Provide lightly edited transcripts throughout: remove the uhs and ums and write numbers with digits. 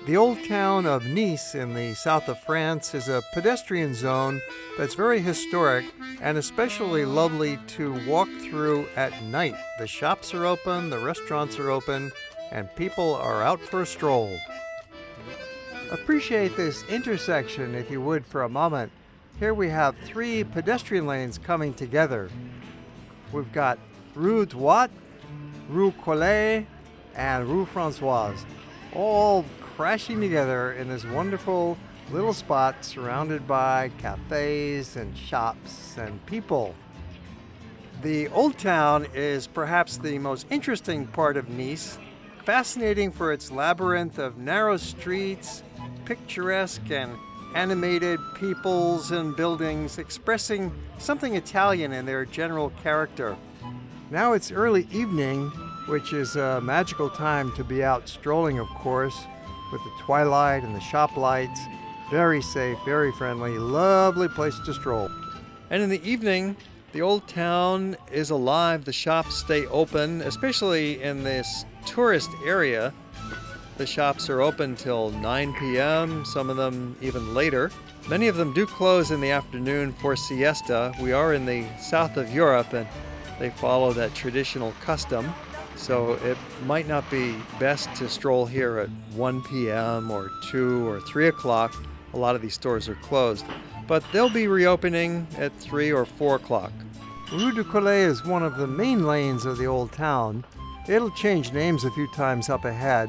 The old town of Nice in the south of France is a pedestrian zone that's very historic and especially lovely to walk through at night. The shops are open, the restaurants are open, and people are out for a stroll. Appreciate this intersection, if you would, for a moment. Here we have three pedestrian lanes coming together. We've got Rue Droit, Rue Collet, and Rue Françoise, all crashing together in this wonderful little spot surrounded by cafes and shops and people. The Old Town is perhaps the most interesting part of Nice, fascinating for its labyrinth of narrow streets, picturesque and animated peoples and buildings expressing something Italian in their general character. Now it's early evening, which is a magical time to be out strolling, of course, with the twilight and the shop lights. Very safe, very friendly, lovely place to stroll. And in the evening, the old town is alive. The shops stay open, especially in this tourist area. The shops are open till 9 p.m., some of them even later. Many of them do close in the afternoon for siesta. We are in the south of Europe and they follow that traditional custom. So it might not be best to stroll here at 1 p.m. or 2 or 3 o'clock. A lot of these stores are closed, but they'll be reopening at 3 or 4 o'clock. Rue du Collet is one of the main lanes of the old town. It'll change names a few times up ahead,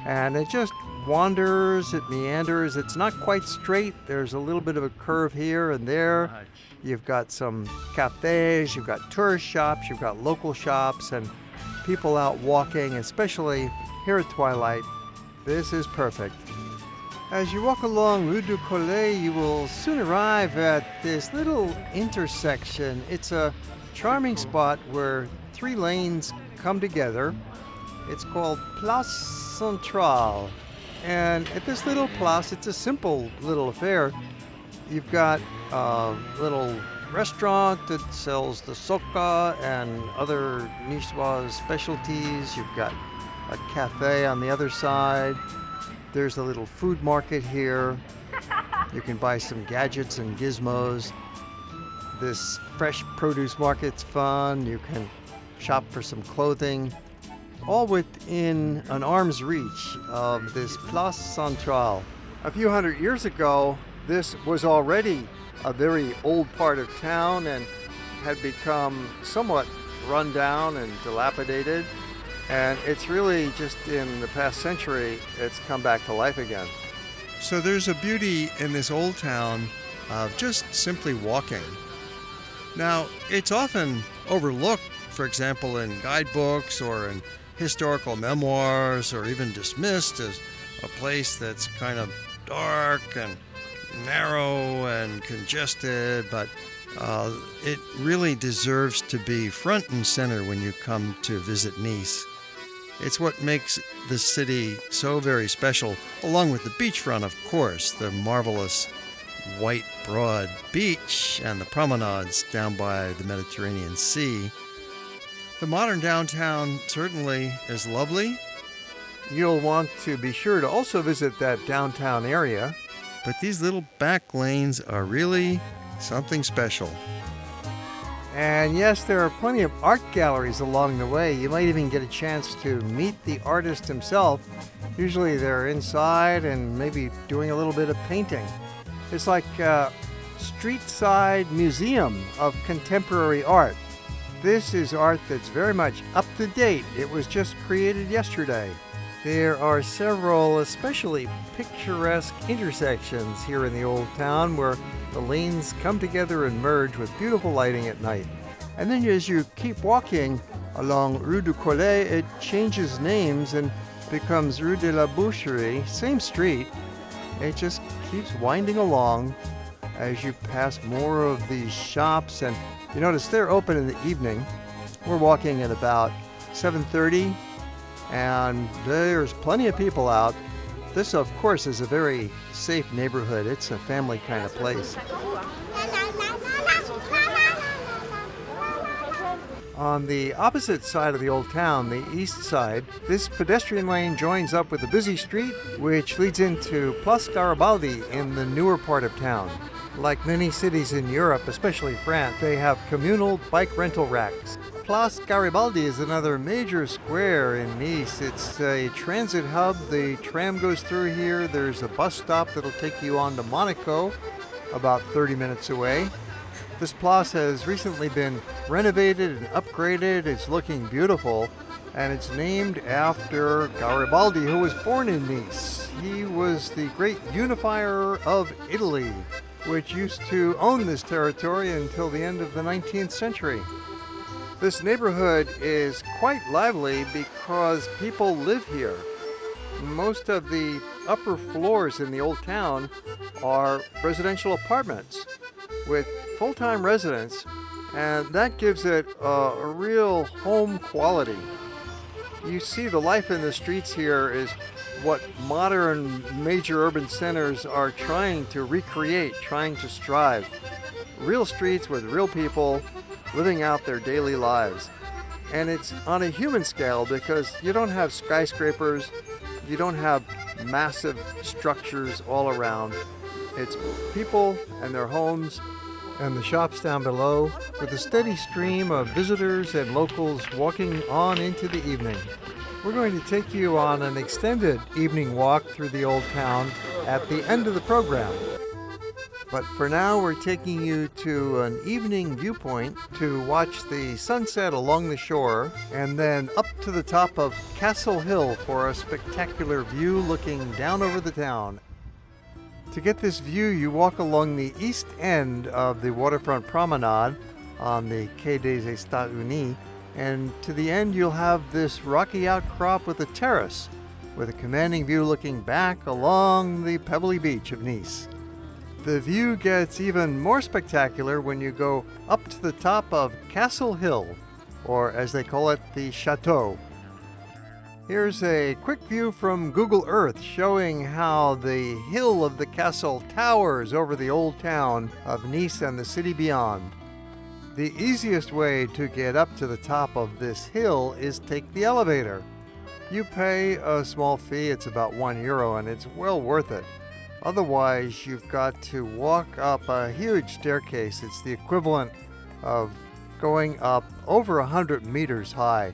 and it just wanders, it meanders. It's not quite straight. There's a little bit of a curve here and there. You've got some cafes, you've got tourist shops, you've got local shops, and people out walking, especially here at twilight. This is perfect. As you walk along Rue du Collet, you will soon arrive at this little intersection. It's a charming spot where three lanes come together. It's called Place Centrale. And at this little place, it's a simple little affair. You've got a little restaurant that sells the soca and other Niçoise specialties. You've got a cafe on the other side. There's a little food market here. You can buy some gadgets and gizmos. This fresh produce market's fun. You can shop for some clothing, all within an arm's reach of this Place Centrale. A few hundred years ago, this was already a very old part of town and had become somewhat run down and dilapidated. And it's really just in the past century, it's come back to life again. So there's a beauty in this old town of just simply walking. Now, it's often overlooked, for example, in guidebooks or in historical memoirs, or even dismissed as a place that's kind of dark and narrow and congested, but it really deserves to be front and center when you come to visit Nice. It's what makes the city so very special, along with the beachfront, of course, the marvelous white broad beach and the promenades down by the Mediterranean Sea. The modern downtown certainly is lovely. You'll want to be sure to also visit that downtown area. But these little back lanes are really something special. And yes, there are plenty of art galleries along the way. You might even get a chance to meet the artist himself. Usually they're inside and maybe doing a little bit of painting. It's like a street-side museum of contemporary art. This is art that's very much up to date. It was just created yesterday. There are several especially picturesque intersections here in the old town where the lanes come together and merge with beautiful lighting at night. And then as you keep walking along Rue du Collet, it changes names and becomes Rue de la Boucherie, same street. It just keeps winding along as you pass more of these shops, and you notice they're open in the evening. We're walking at about 7:30. And there's plenty of people out. This, of course, is a very safe neighborhood. It's a family kind of place. On the opposite side of the old town, the east side, this pedestrian lane joins up with a busy street which leads into Place Garibaldi in the newer part of town. Like many cities in Europe, especially France, they have communal bike rental racks. Place Garibaldi is another major square in Nice. It's a transit hub. The tram goes through here. There's a bus stop that'll take you on to Monaco, about 30 minutes away. This place has recently been renovated and upgraded. It's looking beautiful, and it's named after Garibaldi, who was born in Nice. He was the great unifier of Italy, which used to own this territory until the end of the 19th century. This neighborhood is quite lively because people live here. Most of the upper floors in the old town are residential apartments with full-time residents, and that gives it a real home quality. You see, the life in the streets here is what modern major urban centers are trying to recreate, trying to strive. Real streets with real people living out their daily lives. And it's on a human scale because you don't have skyscrapers, you don't have massive structures all around. It's people and their homes and the shops down below, with a steady stream of visitors and locals walking on into the evening. We're going to take you on an extended evening walk through the old town at the end of the program. But for now, we're taking you to an evening viewpoint to watch the sunset along the shore, and then up to the top of Castle Hill for a spectacular view looking down over the town. To get this view, you walk along the east end of the waterfront promenade on the Quai des États-Unis, and to the end you'll have this rocky outcrop with a terrace with a commanding view looking back along the pebbly beach of Nice. The view gets even more spectacular when you go up to the top of Castle Hill, or as they call it, the Chateau. Here's a quick view from Google Earth showing how the hill of the castle towers over the old town of Nice and the city beyond. The easiest way to get up to the top of this hill is take the elevator. You pay a small fee, it's about €1, and it's well worth it. Otherwise, you've got to walk up a huge staircase. It's the equivalent of going up over 100 meters high.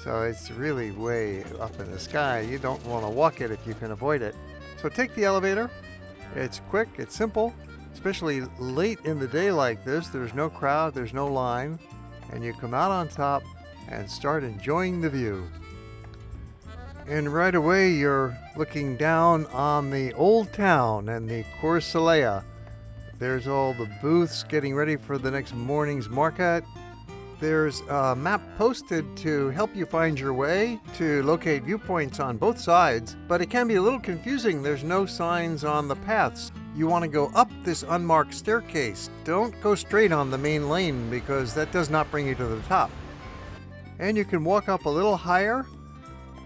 So it's really way up in the sky. You don't want to walk it if you can avoid it. So take the elevator. It's quick, it's simple, especially late in the day like this. There's no crowd, there's no line, and you come out on top and start enjoying the view. And right away you're looking down on the old town and the Cours Soleil. There's all the booths getting ready for the next morning's market. There's a map posted to help you find your way, to locate viewpoints on both sides, but it can be a little confusing. There's no signs on the paths. You want to go up this unmarked staircase. Don't go straight on the main lane because that does not bring you to the top. And you can walk up a little higher.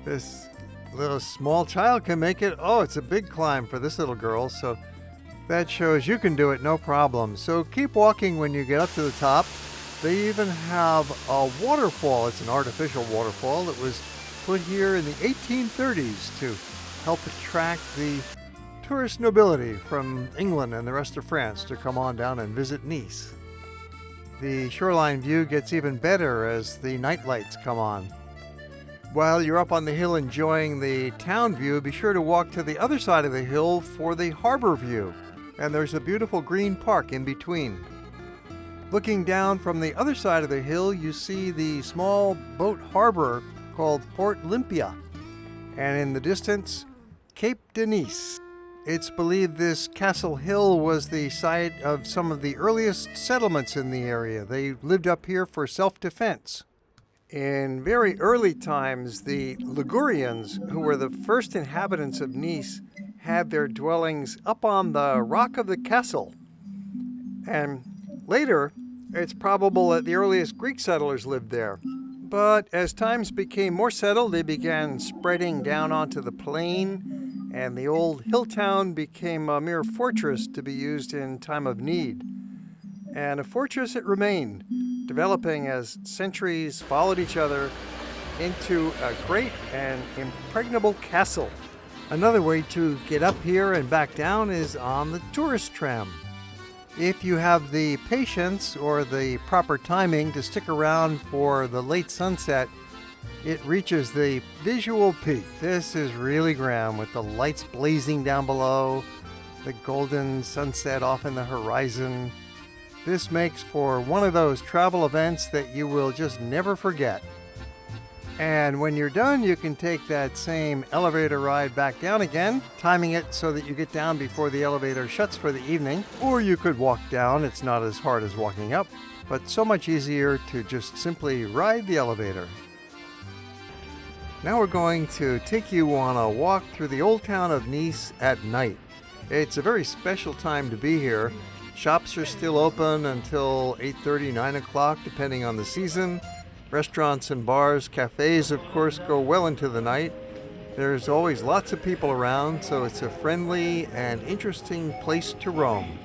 This little small child can make it. Oh, it's a big climb for this little girl, so that shows you can do it no problem. So keep walking when you get up to the top. They even have a waterfall. It's an artificial waterfall that was put here in the 1830s to help attract the tourist nobility from England and the rest of France to come on down and visit Nice. The shoreline view gets even better as the night lights come on. While you're up on the hill enjoying the town view, be sure to walk to the other side of the hill for the harbor view. And there's a beautiful green park in between. Looking down from the other side of the hill, you see the small boat harbor called Port Olympia, and in the distance, Cape de Nice. It's believed this Castle Hill was the site of some of the earliest settlements in the area. They lived up here for self-defense. In very early times, the Ligurians, who were the first inhabitants of Nice, had their dwellings up on the rock of the castle. And later, it's probable that the earliest Greek settlers lived there. But as times became more settled, they began spreading down onto the plain, and the old hill town became a mere fortress to be used in time of need. And a fortress it remained, developing as centuries followed each other into a great and impregnable castle. Another way to get up here and back down is on the tourist tram. If you have the patience or the proper timing to stick around for the late sunset, it reaches the visual peak. This is really grand with the lights blazing down below, the golden sunset off in the horizon. This makes for one of those travel events that you will just never forget. And when you're done, you can take that same elevator ride back down again, timing it so that you get down before the elevator shuts for the evening. Or you could walk down. It's not as hard as walking up, but so much easier to just simply ride the elevator. Now we're going to take you on a walk through the old town of Nice at night. It's a very special time to be here. Shops are still open until 8:30, 9 o'clock, depending on the season. Restaurants and bars, cafés, of course, go well into the night. There's always lots of people around, so it's a friendly and interesting place to roam.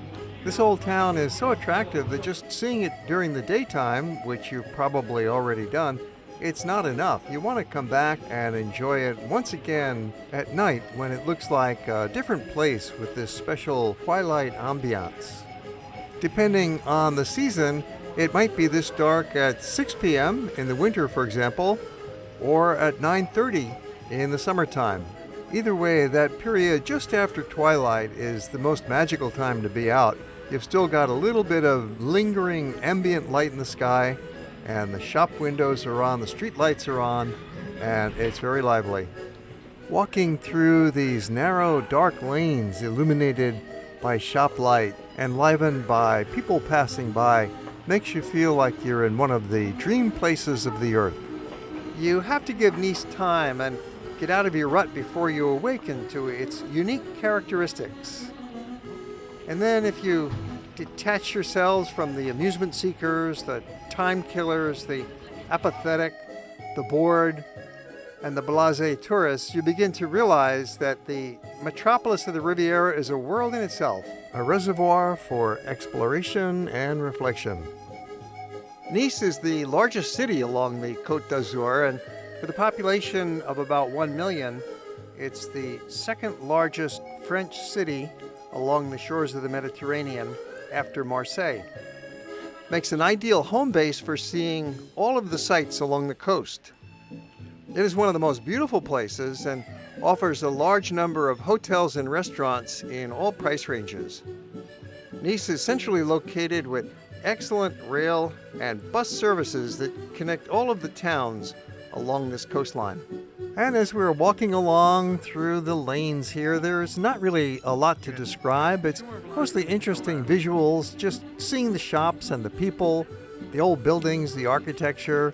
This old town is so attractive that just seeing it during the daytime, which you've probably already done, it's not enough. You want to come back and enjoy it once again at night when it looks like a different place with this special twilight ambience. Depending on the season, it might be this dark at 6 p.m. in the winter, for example, or at 9:30 in the summertime. Either way, that period just after twilight is the most magical time to be out. You've still got a little bit of lingering ambient light in the sky, and the shop windows are on, the street lights are on, and it's very lively. Walking through these narrow, dark lanes illuminated by shop light, enlivened by people passing by, makes you feel like you're in one of the dream places of the earth. You have to give Nice time and get out of your rut before you awaken to its unique characteristics. And then if you detach yourselves from the amusement seekers, the time killers, the apathetic, the bored, and the blasé tourists, you begin to realize that the metropolis of the Riviera is a world in itself, a reservoir for exploration and reflection. Nice is the largest city along the Côte d'Azur, and with a population of about 1 million, it's the second largest French city along the shores of the Mediterranean after Marseille. Makes an ideal home base for seeing all of the sights along the coast. It is one of the most beautiful places and offers a large number of hotels and restaurants in all price ranges. Nice is centrally located with excellent rail and bus services that connect all of the towns along this coastline. And as we're walking along through the lanes here, there's not really a lot to describe. It's mostly interesting visuals, just seeing the shops and the people, the old buildings, the architecture,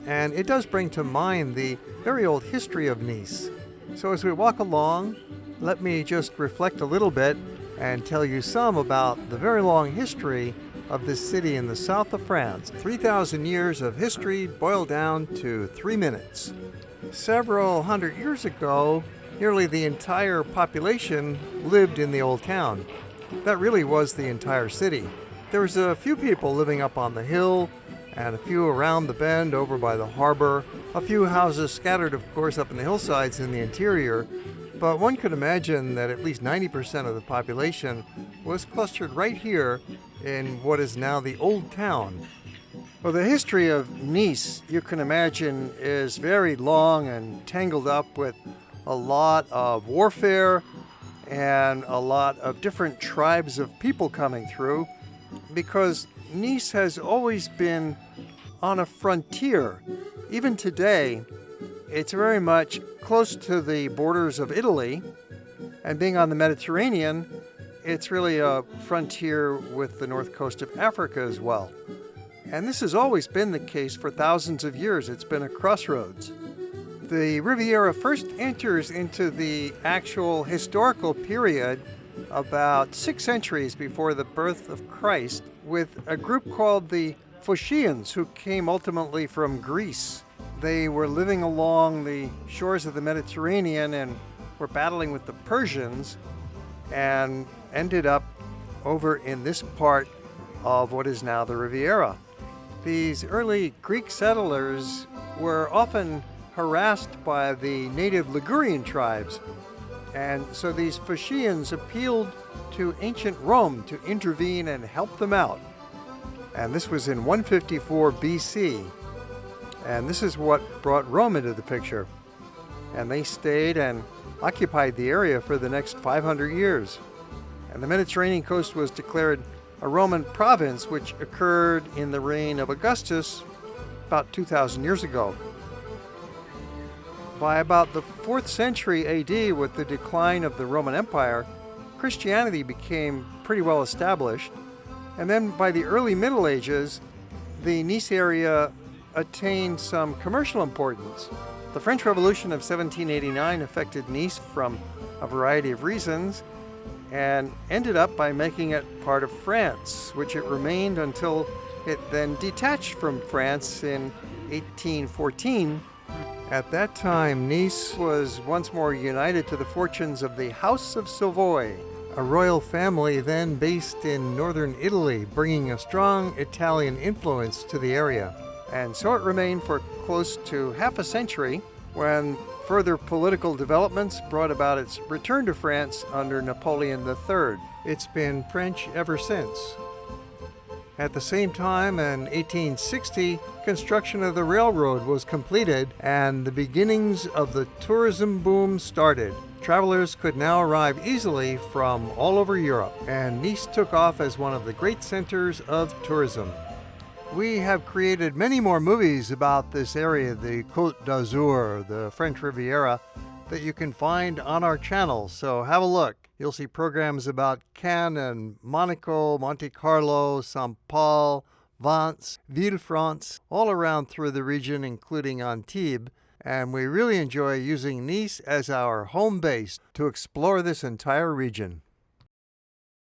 and it does bring to mind the very old history of Nice. So as we walk along, let me just reflect a little bit and tell you some about the very long history of this city in the south of France. 3,000 years of history boiled down to 3 minutes. Several hundred years ago, nearly the entire population lived in the old town. That really was the entire city. There was a few people living up on the hill, and a few around the bend over by the harbor, a few houses scattered, of course, up in the hillsides in the interior, but one could imagine that at least 90% of the population was clustered right here in what is now the Old Town. Well, the history of Nice, you can imagine, is very long and tangled up with a lot of warfare and a lot of different tribes of people coming through, because Nice has always been on a frontier. Even today, it's very much close to the borders of Italy, and being on the Mediterranean, it's really a frontier with the north coast of Africa as well. And this has always been the case for thousands of years. It's been a crossroads. The Riviera first enters into the actual historical period about 6 centuries before the birth of Christ, with a group called the Phocians, who came ultimately from Greece. They were living along the shores of the Mediterranean and were battling with the Persians, and ended up over in this part of what is now the Riviera. These early Greek settlers were often harassed by the native Ligurian tribes, and so these Phocians appealed to ancient Rome to intervene and help them out. And this was in 154 BC. And this is what brought Rome into the picture. And they stayed and occupied the area for the next 500 years. And the Mediterranean coast was declared a Roman province, which occurred in the reign of Augustus about 2,000 years ago. By about the 4th century AD, with the decline of the Roman Empire, Christianity became pretty well established. And then by the early Middle Ages, the Nice area attained some commercial importance. The French Revolution of 1789 affected Nice from a variety of reasons and ended up by making it part of France, which it remained until it then detached from France in 1814. At that time, Nice was once more united to the fortunes of the House of Savoy, a royal family then based in northern Italy, bringing a strong Italian influence to the area. And so it remained for close to half a century, when further political developments brought about its return to France under Napoleon III. It's been French ever since. At the same time, in 1860, construction of the railroad was completed and the beginnings of the tourism boom started. Travelers could now arrive easily from all over Europe, and Nice took off as one of the great centers of tourism. We have created many more movies about this area, the Côte d'Azur, the French Riviera, that you can find on our channel, so have a look. You'll see programs about Cannes and Monaco, Monte Carlo, São Paulo, Vence, Villefranche, all around through the region, including Antibes, and we really enjoy using Nice as our home base to explore this entire region.